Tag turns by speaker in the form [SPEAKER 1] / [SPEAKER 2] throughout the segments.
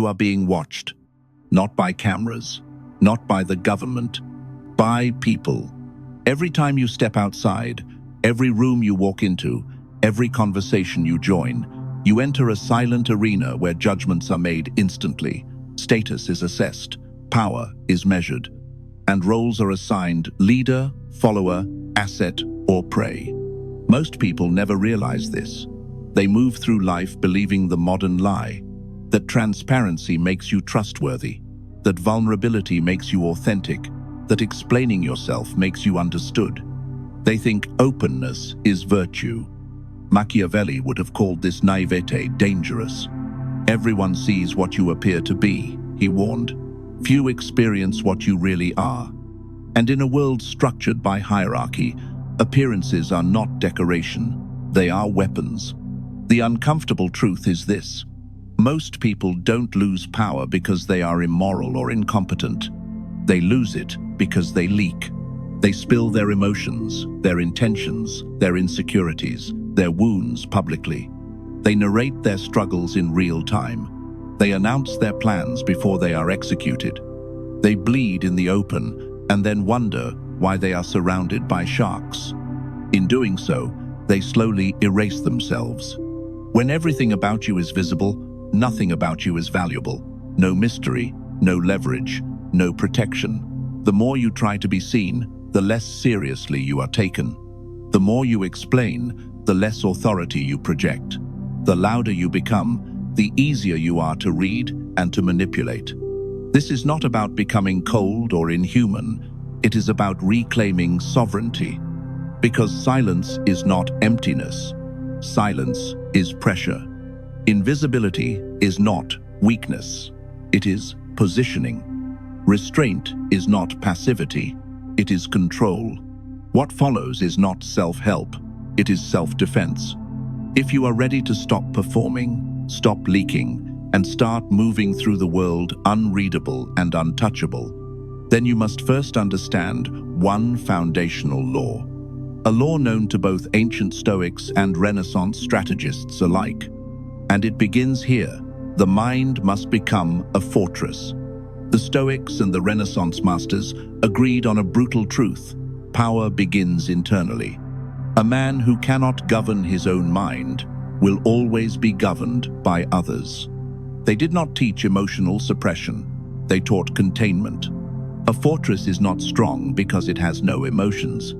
[SPEAKER 1] You are being watched, not by cameras, not by the government, by people. Every time you step outside, every room you walk into, every conversation you join, you enter a silent arena where judgments are made instantly, status is assessed, power is measured, and roles are assigned leader, follower, asset, or prey. Most people never realize this. They move through life believing the modern lie, that transparency makes you trustworthy, that vulnerability makes you authentic, that explaining yourself makes you understood. They think openness is virtue. Machiavelli would have called this naivete dangerous. Everyone sees what you appear to be, he warned. Few experience what you really are. And in a world structured by hierarchy, appearances are not decoration, they are weapons. The uncomfortable truth is this: most people don't lose power because they are immoral or incompetent. They lose it because they leak. They spill their emotions, their intentions, their insecurities, their wounds publicly. They narrate their struggles in real time. They announce their plans before they are executed. They bleed in the open and then wonder why they are surrounded by sharks. In doing so, they slowly erase themselves. When everything about you is visible, nothing about you is valuable. No mystery, no leverage, no protection. The more you try to be seen, the less seriously you are taken. The more you explain, the less authority you project. The louder you become, the easier you are to read and to manipulate. This is not about becoming cold or inhuman. It is about reclaiming sovereignty. Because silence is not emptiness. Silence is pressure. Invisibility is not weakness. It is positioning. Restraint is not passivity. It is control. What follows is not self-help. It is self-defense. If you are ready to stop performing, stop leaking, and start moving through the world unreadable and untouchable, then you must first understand one foundational law. A law known to both ancient Stoics and Renaissance strategists alike. And it begins here. The mind must become a fortress. The Stoics and the Renaissance masters agreed on a brutal truth. Power begins internally. A man who cannot govern his own mind will always be governed by others. They did not teach emotional suppression. They taught containment. A fortress is not strong because it has no emotions.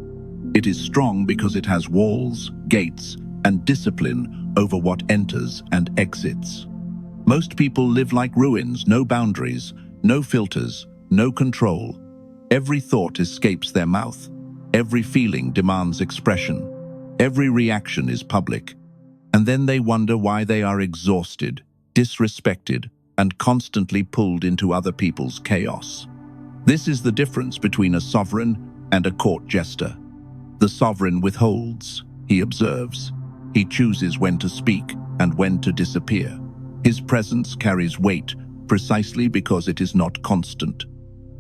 [SPEAKER 1] It is strong because it has walls, gates, and discipline over what enters and exits. Most people live like ruins, no boundaries, no filters, no control. Every thought escapes their mouth. Every feeling demands expression. Every reaction is public. And then they wonder why they are exhausted, disrespected, and constantly pulled into other people's chaos. This is the difference between a sovereign and a court jester. The sovereign withholds, he observes. He chooses when to speak and when to disappear. His presence carries weight precisely because it is not constant.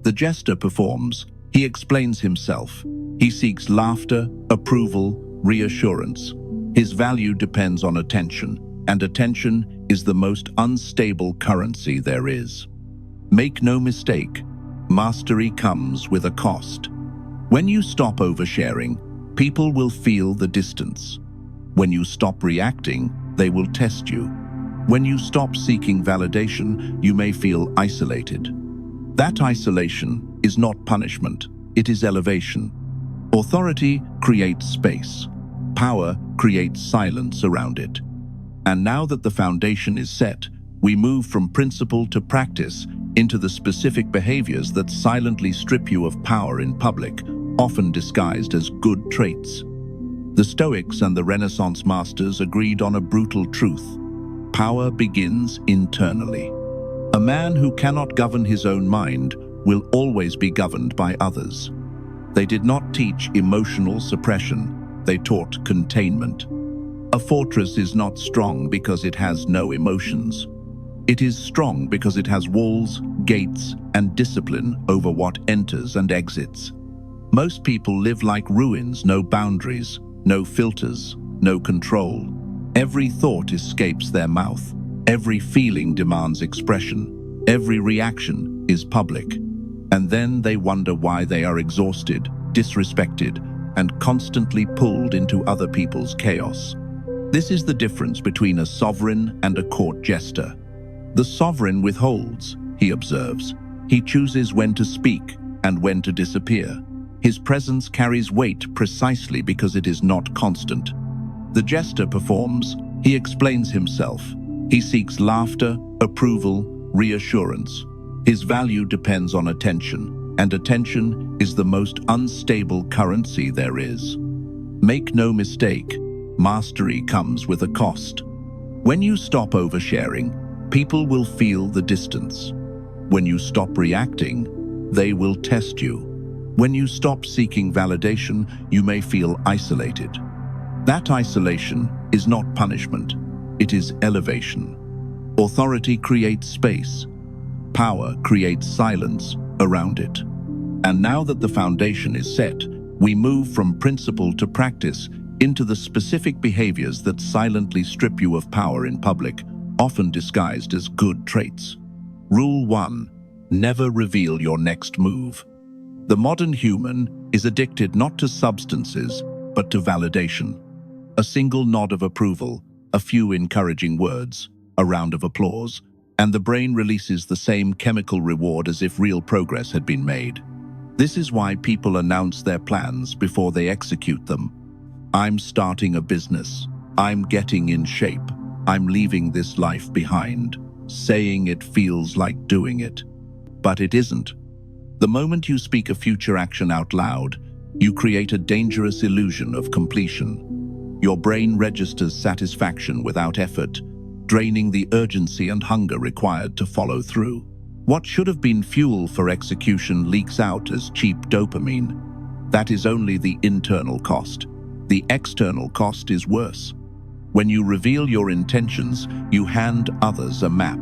[SPEAKER 1] The jester performs. He explains himself. He seeks laughter, approval, reassurance. His value depends on attention, and attention is the most unstable currency there is. Make no mistake, mastery comes with a cost. When you stop oversharing, people will feel the distance. When you stop reacting, they will test you. When you stop seeking validation, you may feel isolated. That isolation is not punishment, it is elevation. Authority creates space. Power creates silence around it. And now that the foundation is set, we move from principle to practice into the specific behaviors that silently strip you of power in public, often disguised as good traits. The Stoics and the Renaissance masters agreed on a brutal truth. Power begins internally. A man who cannot govern his own mind will always be governed by others. They did not teach emotional suppression, they taught containment. A fortress is not strong because it has no emotions. It is strong because it has walls, gates, and discipline over what enters and exits. Most people live like ruins, no boundaries, no filters, no control. Every thought escapes their mouth. Every feeling demands expression. Every reaction is public. And then they wonder why they are exhausted, disrespected, and constantly pulled into other people's chaos. This is the difference between a sovereign and a court jester. The sovereign withholds, he observes. He chooses when to speak and when to disappear. His presence carries weight precisely because it is not constant. The jester performs. He explains himself. He seeks laughter, approval, reassurance. His value depends on attention, and attention is the most unstable currency there is. Make no mistake, mastery comes with a cost. When you stop oversharing, people will feel the distance. When you stop reacting, they will test you. When you stop seeking validation, you may feel isolated. That isolation is not punishment, it is elevation. Authority creates space. Power creates silence around it. And now that the foundation is set, we move from principle to practice into the specific behaviors that silently strip you of power in public, often disguised as good traits. Rule 1. Never reveal your next move. The modern human is addicted not to substances, but to validation. A single nod of approval, a few encouraging words, a round of applause, and the brain releases the same chemical reward as if real progress had been made. This is why people announce their plans before they execute them. I'm starting a business. I'm getting in shape. I'm leaving this life behind. Saying it feels like doing it. But it isn't. The moment you speak a future action out loud, you create a dangerous illusion of completion. Your brain registers satisfaction without effort, draining the urgency and hunger required to follow through. What should have been fuel for execution leaks out as cheap dopamine. That is only the internal cost. The external cost is worse. When you reveal your intentions, you hand others a map.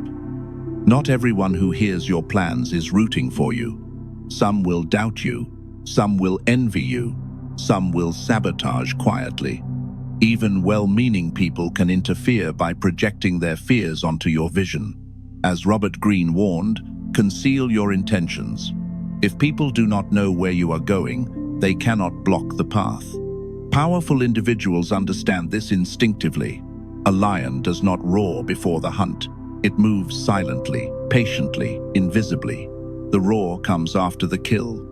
[SPEAKER 1] Not everyone who hears your plans is rooting for you. Some will doubt you, some will envy you, some will sabotage quietly. Even well-meaning people can interfere by projecting their fears onto your vision. As Robert Greene warned, conceal your intentions. If people do not know where you are going, they cannot block the path. Powerful individuals understand this instinctively. A lion does not roar before the hunt. It moves silently, patiently, invisibly. The roar comes after the kill.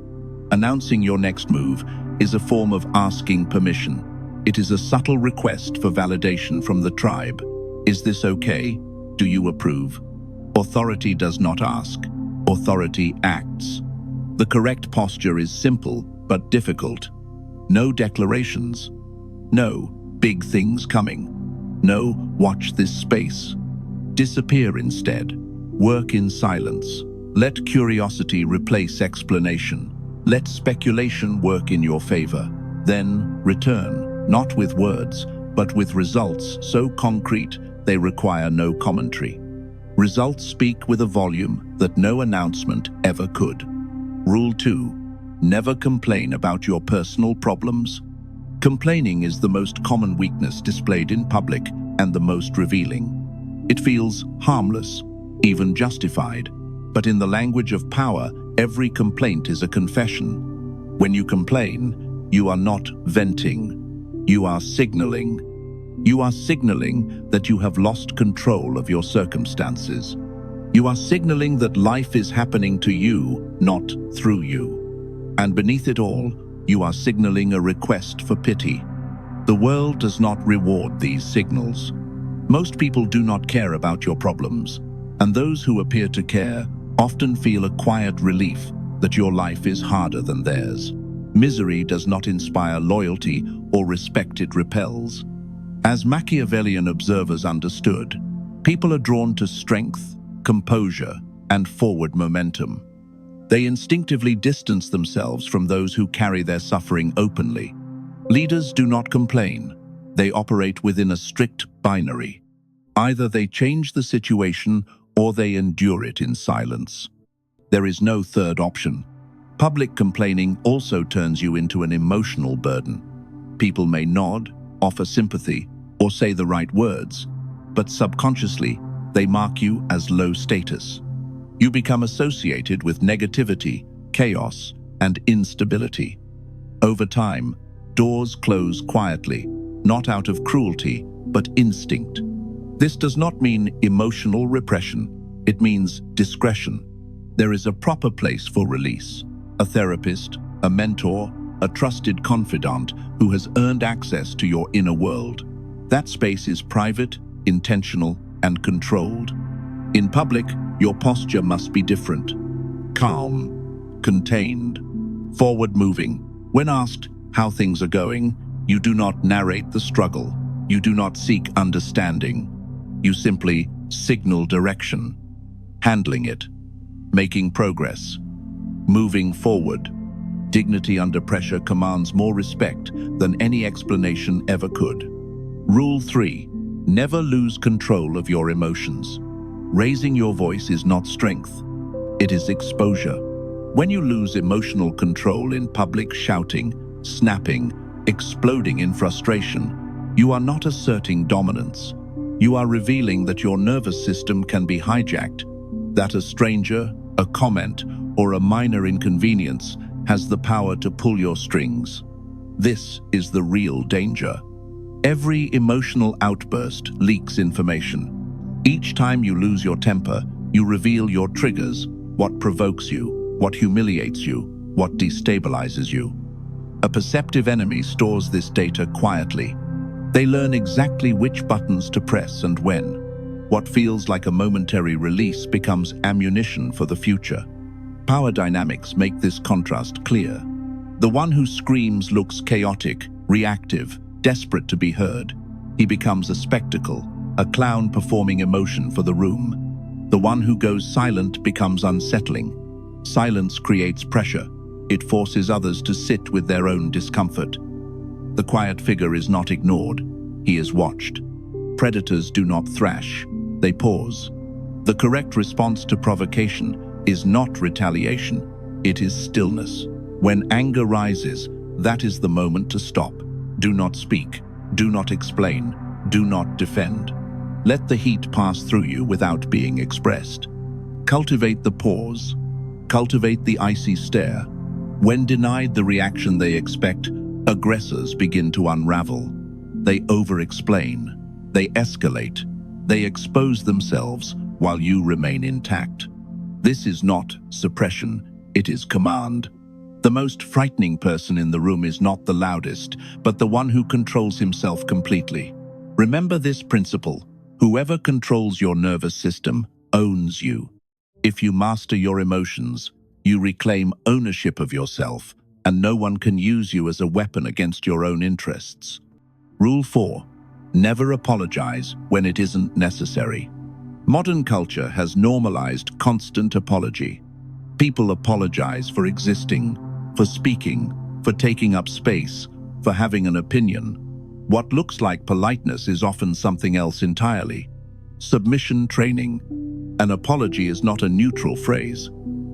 [SPEAKER 1] Announcing your next move is a form of asking permission. It is a subtle request for validation from the tribe. Is this okay? Do you approve? Authority does not ask. Authority acts. The correct posture is simple but difficult. No declarations. No big things coming. No watch this space. Disappear instead. Work in silence. Let curiosity replace explanation. Let speculation work in your favor. Then return. Not with words, but with results so concrete they require no commentary. Results speak with a volume that no announcement ever could. Rule 2. Never complain about your personal problems. Complaining is the most common weakness displayed in public and the most revealing. It feels harmless, even justified, but in the language of power, every complaint is a confession. When you complain, you are not venting. You are signaling. You are signaling that you have lost control of your circumstances. You are signaling that life is happening to you, not through you. And beneath it all, you are signaling a request for pity. The world does not reward these signals. Most people do not care about your problems, and those who appear to care often feel a quiet relief that your life is harder than theirs. Misery does not inspire loyalty or respect, it repels. As Machiavellian observers understood, people are drawn to strength, composure, and forward momentum. They instinctively distance themselves from those who carry their suffering openly. Leaders do not complain. They operate within a strict binary. Either they change the situation or they endure it in silence. There is no third option. Public complaining also turns you into an emotional burden. People may nod, offer sympathy, or say the right words, but subconsciously, They mark you as low status. You become associated with negativity, chaos, and instability. Over time, doors close quietly, not out of cruelty, but instinct. This does not mean emotional repression. It means discretion. There is a proper place for release. A therapist, a mentor, a trusted confidant who has earned access to your inner world. That space is private, intentional, and controlled. In public, your posture must be different. Calm, contained, forward-moving. When asked how things are going, you do not narrate the struggle. You do not seek understanding. You simply signal direction, handling it, making progress, moving forward. Dignity under pressure commands more respect than any explanation ever could. Rule 3. Never lose control of your emotions. Raising your voice is not strength. It is exposure. When you lose emotional control in public, shouting, snapping, exploding in frustration, you are not asserting dominance. You are revealing that your nervous system can be hijacked, that a stranger, a comment, or a minor inconvenience has the power to pull your strings. This is the real danger. Every emotional outburst leaks information. Each time you lose your temper, you reveal your triggers, what provokes you, what humiliates you, what destabilizes you. A perceptive enemy stores this data quietly. They learn exactly which buttons to press and when. What feels like a momentary release becomes ammunition for the future. Power dynamics make this contrast clear. The one who screams looks chaotic, reactive, desperate to be heard. He becomes a spectacle, a clown performing emotion for the room. The one who goes silent becomes unsettling. Silence creates pressure. It forces others to sit with their own discomfort. The quiet figure is not ignored. He is watched. Predators do not thrash. They pause. The correct response to provocation is not retaliation. It is stillness. When anger rises, that is the moment to stop. Do not speak. Do not explain. Do not defend. Let the heat pass through you without being expressed. Cultivate the pause. Cultivate the icy stare. When denied the reaction they expect, aggressors begin to unravel. They over-explain. They escalate. They expose themselves while you remain intact. This is not suppression, it is command. The most frightening person in the room is not the loudest, but the one who controls himself completely. Remember this principle: whoever controls your nervous system owns you. If you master your emotions, you reclaim ownership of yourself, and no one can use you as a weapon against your own interests. Rule 4. Never apologize when it isn't necessary. Modern culture has normalized constant apology. People apologize for existing, for speaking, for taking up space, for having an opinion. What looks like politeness is often something else entirely. Submission training. An apology is not a neutral phrase.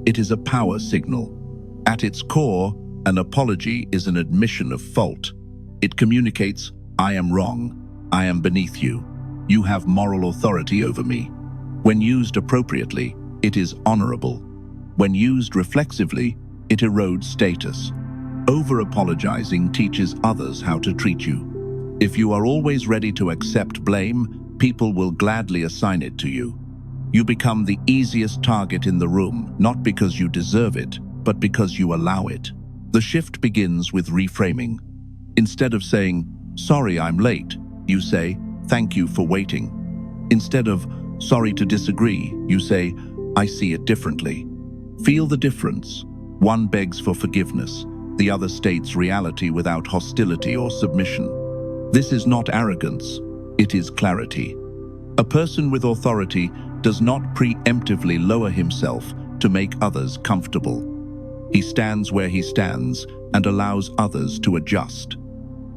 [SPEAKER 1] It is a power signal. At its core, an apology is an admission of fault. It communicates, I am wrong. I am beneath you. You have moral authority over me. When used appropriately, it is honorable. When used reflexively, it erodes status. Over-apologizing teaches others how to treat you. If you are always ready to accept blame, people will gladly assign it to you. You become the easiest target in the room, not because you deserve it, but because you allow it. The shift begins with reframing. Instead of saying, sorry, I'm late, you say, thank you for waiting. Instead of, sorry to disagree, you say, I see it differently. Feel the difference. One begs for forgiveness. The other states reality without hostility or submission. This is not arrogance. It is clarity. A person with authority does not preemptively lower himself to make others comfortable. He stands where he stands and allows others to adjust.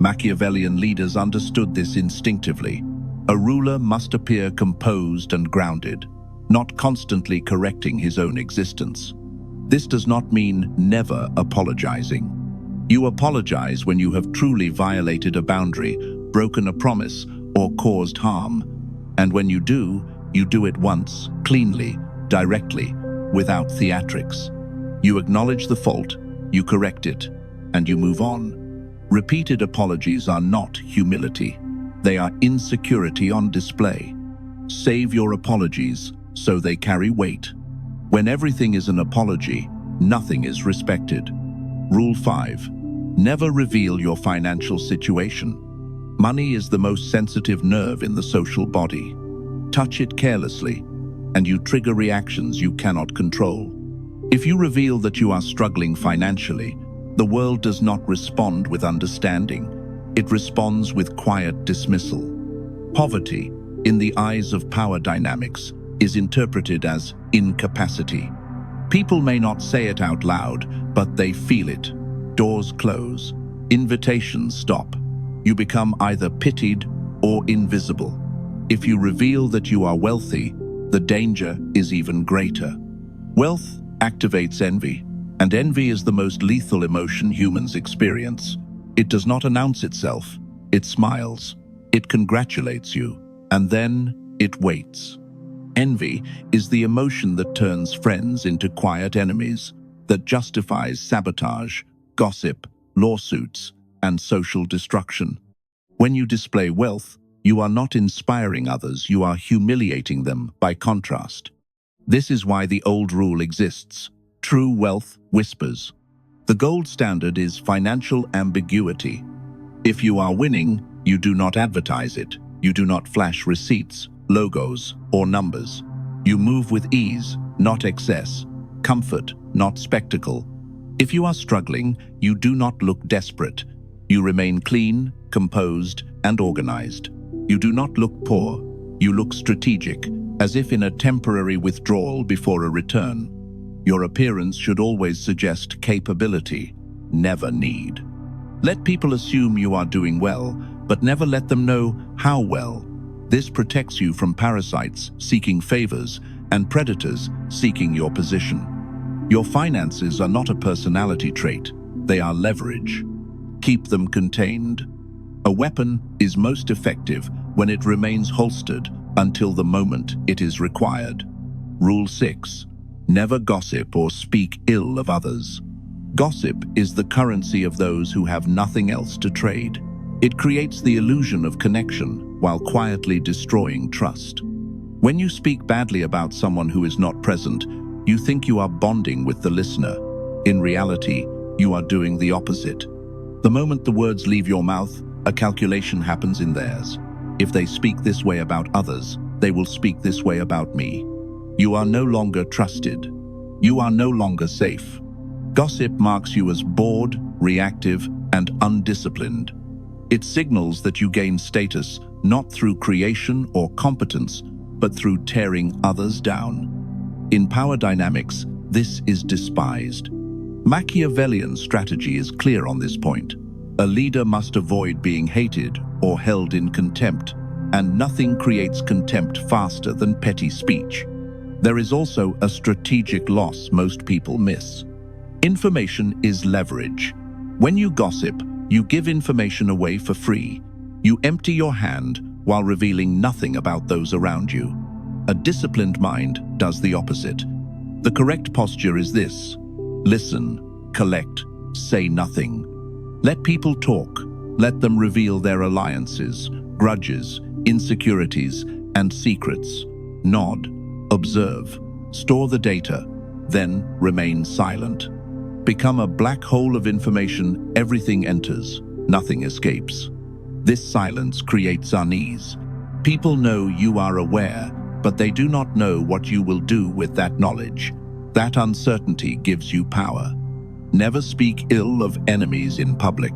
[SPEAKER 1] Machiavellian leaders understood this instinctively. A ruler must appear composed and grounded, not constantly correcting his own existence. This does not mean never apologizing. You apologize when you have truly violated a boundary, broken a promise, or caused harm. And when you do, You do it once, cleanly, directly, without theatrics. You acknowledge the fault, you correct it, and you move on. Repeated apologies are not humility. They are insecurity on display. Save your apologies so they carry weight. When everything is an apology, nothing is respected. Rule 5. Never reveal your financial situation. Money is the most sensitive nerve in the social body. Touch it carelessly, and you trigger reactions you cannot control. If you reveal that you are struggling financially, the world does not respond with understanding. It responds with quiet dismissal. Poverty, in the eyes of power dynamics, is interpreted as incapacity. People may not say it out loud, but they feel it. Doors close. Invitations stop. You become either pitied or invisible. If you reveal that you are wealthy, the danger is even greater. Wealth activates envy, and envy is the most lethal emotion humans experience. It does not announce itself. It smiles. It congratulates you, and then it waits. Envy is the emotion that turns friends into quiet enemies, that justifies sabotage, gossip, lawsuits, and social destruction. When you display wealth, you are not inspiring others, you are humiliating them by contrast. This is why the old rule exists. True wealth whispers. The gold standard is financial ambiguity. If you are winning, you do not advertise it. You do not flash receipts, logos, or numbers. You move with ease, not excess, comfort, not spectacle. If you are struggling, you do not look desperate. You remain clean, composed, and organized. You do not look poor. You look strategic, as if in a temporary withdrawal before a return. Your appearance should always suggest capability, never need. Let people assume you are doing well, but never let them know how well. This protects you from parasites seeking favors and predators seeking your position. Your finances are not a personality trait, they are leverage. Keep them contained. A weapon is most effective when it remains holstered until the moment it is required. Rule 6. Never gossip or speak ill of others. Gossip is the currency of those who have nothing else to trade. It creates the illusion of connection while quietly destroying trust. When you speak badly about someone who is not present, you think you are bonding with the listener. In reality, you are doing the opposite. The moment the words leave your mouth, a calculation happens in theirs. If they speak this way about others, they will speak this way about me. You are no longer trusted. You are no longer safe. Gossip marks you as bored, reactive, and undisciplined. It signals that you gain status not through creation or competence, but through tearing others down. In power dynamics, this is despised. Machiavellian strategy is clear on this point. A leader must avoid being hated or held in contempt, and nothing creates contempt faster than petty speech. There is also a strategic loss most people miss. Information is leverage. When you gossip, you give information away for free. You empty your hand while revealing nothing about those around you. A disciplined mind does the opposite. The correct posture is this: listen, collect, say nothing. Let people talk. Let them reveal their alliances, grudges, insecurities, and secrets. Nod, observe, store the data, then remain silent. Become a black hole of information. Everything enters, nothing escapes. This silence creates unease. People know you are aware, but they do not know what you will do with that knowledge. That uncertainty gives you power. Never speak ill of enemies in public.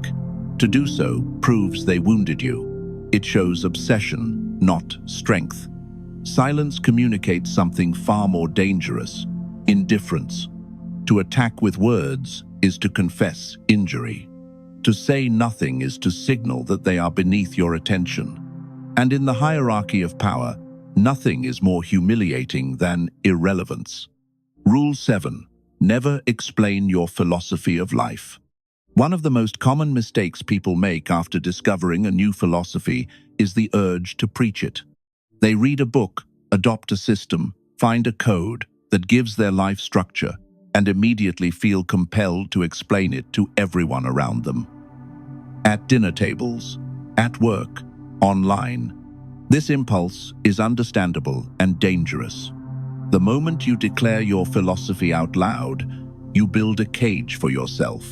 [SPEAKER 1] To do so proves they wounded you. It shows obsession, not strength. Silence communicates something far more dangerous: indifference. To attack with words is to confess injury. To say nothing is to signal that they are beneath your attention. And in the hierarchy of power, nothing is more humiliating than irrelevance. Rule 7. Never explain your philosophy of life. One of the most common mistakes people make after discovering a new philosophy is the urge to preach it. They read a book, adopt a system, find a code that gives their life structure, and immediately feel compelled to explain it to everyone around them. At dinner tables, at work, online, this impulse is understandable and dangerous. The moment you declare your philosophy out loud, you build a cage for yourself.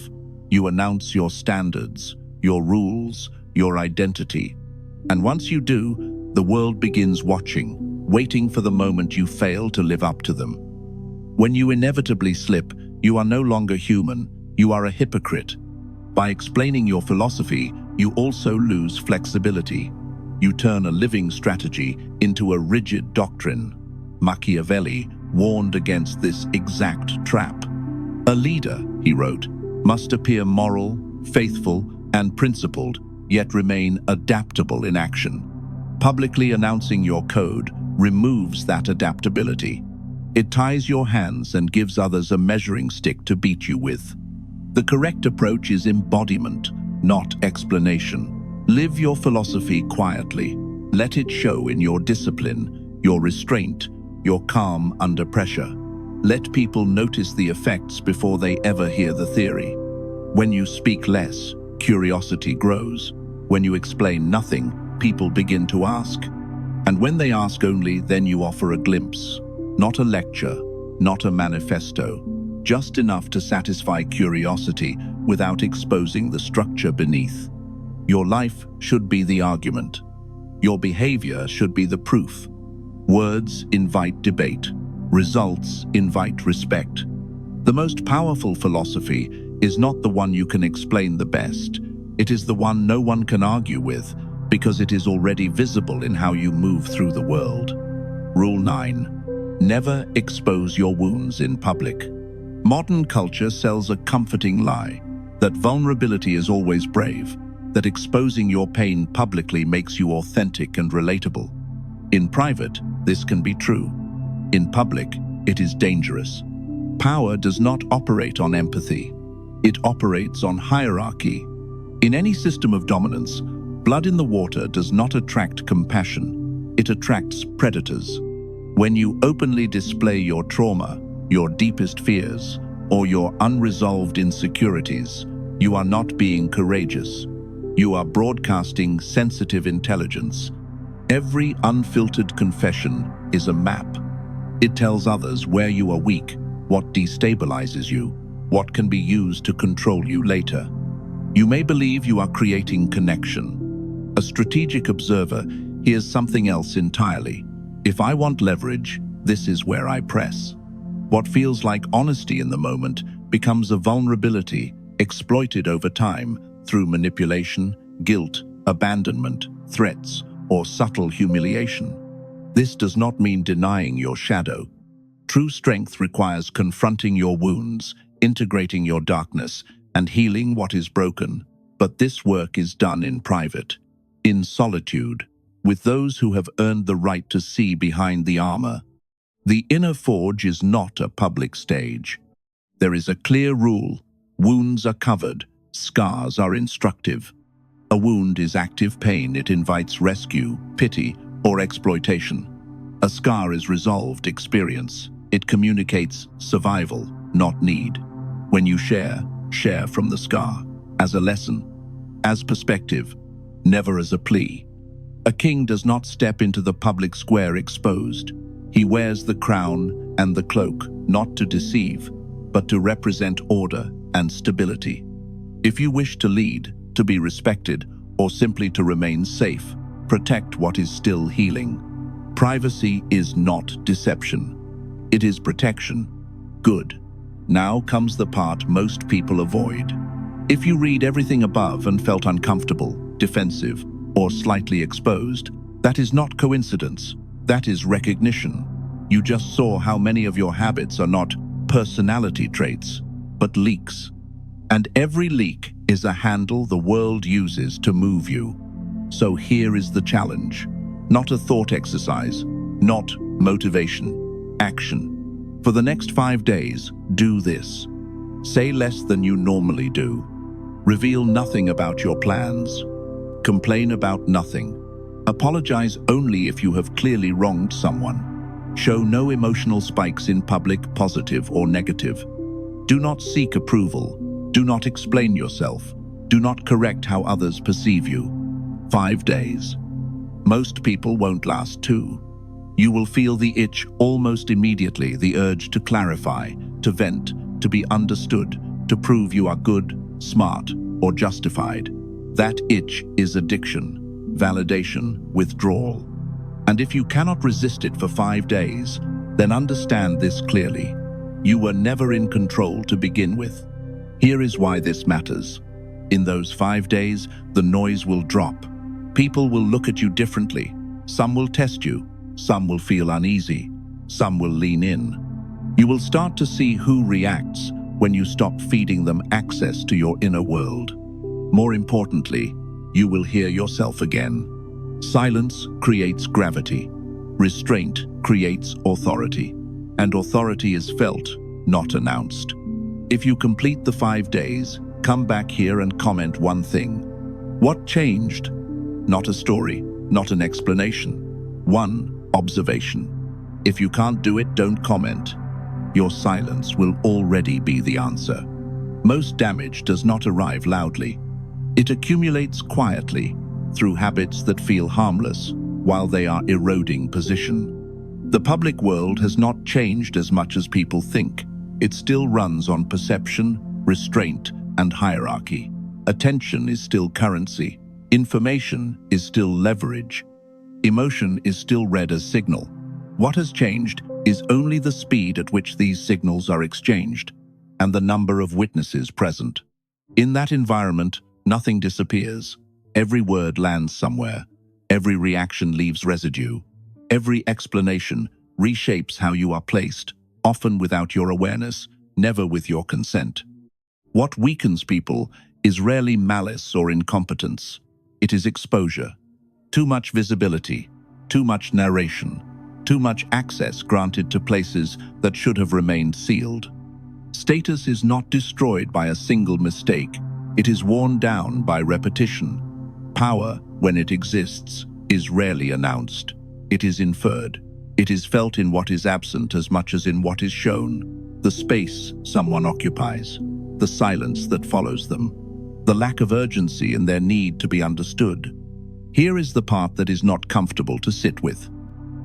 [SPEAKER 1] You announce your standards, your rules, your identity. And once you do, the world begins watching, waiting for the moment you fail to live up to them. When you inevitably slip, you are no longer human, you are a hypocrite. By explaining your philosophy, you also lose flexibility. You turn a living strategy into a rigid doctrine. Machiavelli warned against this exact trap. A leader, he wrote, must appear moral, faithful, and principled, yet remain adaptable in action. Publicly announcing your code removes that adaptability. It ties your hands and gives others a measuring stick to beat you with. The correct approach is embodiment, not explanation. Live your philosophy quietly. Let it show in your discipline, your restraint, your calm under pressure. Let people notice the effects before they ever hear the theory. When you speak less, curiosity grows. When you explain nothing, people begin to ask. And when they ask only, then you offer a glimpse. Not a lecture, not a manifesto, just enough to satisfy curiosity without exposing the structure beneath. Your life should be the argument. Your behavior should be the proof. Words invite debate. Results invite respect. The most powerful philosophy is not the one you can explain the best. It is the one no one can argue with, because it is already visible in how you move through the world. Rule 9. Never expose your wounds in public. Modern culture sells a comforting lie, that vulnerability is always brave, that exposing your pain publicly makes you authentic and relatable. In private, this can be true. In public, it is dangerous. Power does not operate on empathy. It operates on hierarchy. In any system of dominance, blood in the water does not attract compassion. It attracts predators. When you openly display your trauma, your deepest fears, or your unresolved insecurities, you are not being courageous. You are broadcasting sensitive intelligence. Every unfiltered confession is a map. It tells others where you are weak, what destabilizes you, what can be used to control you later. You may believe you are creating connection. A strategic observer hears something else entirely. If I want leverage, this is where I press. What feels like honesty in the moment becomes a vulnerability exploited over time through manipulation, guilt, abandonment, threats, or subtle humiliation. This does not mean denying your shadow. True strength requires confronting your wounds, integrating your darkness, and healing what is broken. But this work is done in private, in solitude, with those who have earned the right to see behind the armor. The inner forge is not a public stage. There is a clear rule. Wounds are covered, scars are instructive. A wound is active pain. It invites rescue, pity, or exploitation. A scar is resolved experience. It communicates survival, not need. When you share from the scar, as a lesson, as perspective, never as a plea. A king does not step into the public square exposed. He wears the crown and the cloak, not to deceive, but to represent order and stability. If you wish to lead, to be respected, or simply to remain safe, protect what is still healing. Privacy is not deception. It is protection. Good. Now comes the part most people avoid. If you read everything above and felt uncomfortable, defensive, or slightly exposed, that is not coincidence. That is recognition. You just saw how many of your habits are not personality traits, but leaks. And every leak is a handle the world uses to move you. So here is the challenge. Not a thought exercise, not motivation, action. For the next 5 days, do this. Say less than you normally do. Reveal nothing about your plans. Complain about nothing. Apologize only if you have clearly wronged someone. Show no emotional spikes in public, positive or negative. Do not seek approval. Do not explain yourself. Do not correct how others perceive you. 5 days. Most people won't last 2. You will feel the itch almost immediately, the urge to clarify, to vent, to be understood, to prove you are good, smart, or justified. That itch is addiction, validation, withdrawal. And if you cannot resist it for 5 days, then understand this clearly. You were never in control to begin with. Here is why this matters. In those 5 days, the noise will drop. People will look at you differently. Some will test you. Some will feel uneasy. Some will lean in. You will start to see who reacts when you stop feeding them access to your inner world. More importantly, you will hear yourself again. Silence creates gravity. Restraint creates authority. And authority is felt, not announced. If you complete the 5 days, come back here and comment one thing. What changed? Not a story, not an explanation. One observation. If you can't do it, don't comment. Your silence will already be the answer. Most damage does not arrive loudly. It accumulates quietly through habits that feel harmless while they are eroding position. The public world has not changed as much as people think. It still runs on perception, restraint, and hierarchy. Attention is still currency. Information is still leverage. Emotion is still read as signal. What has changed is only the speed at which these signals are exchanged and the number of witnesses present. In that environment, nothing disappears. Every word lands somewhere. Every reaction leaves residue. Every explanation reshapes how you are placed, often without your awareness, never with your consent. What weakens people is rarely malice or incompetence. It is exposure. Too much visibility, too much narration, too much access granted to places that should have remained sealed. Status is not destroyed by a single mistake. It is worn down by repetition. Power, when it exists, is rarely announced. It is inferred. It is felt in what is absent as much as in what is shown. The space someone occupies, the silence that follows them, the lack of urgency in their need to be understood. Here is the part that is not comfortable to sit with.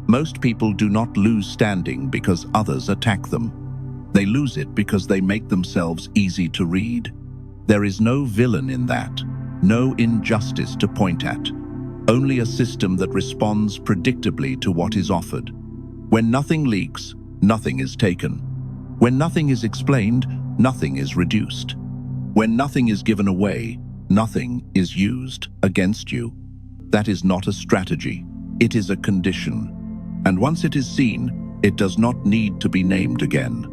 [SPEAKER 1] Most people do not lose standing because others attack them. They lose it because they make themselves easy to read. There is no villain in that, no injustice to point at, only a system that responds predictably to what is offered. When nothing leaks, nothing is taken. When nothing is explained, nothing is reduced. When nothing is given away, nothing is used against you. That is not a strategy. It is a condition. And once it is seen, it does not need to be named again.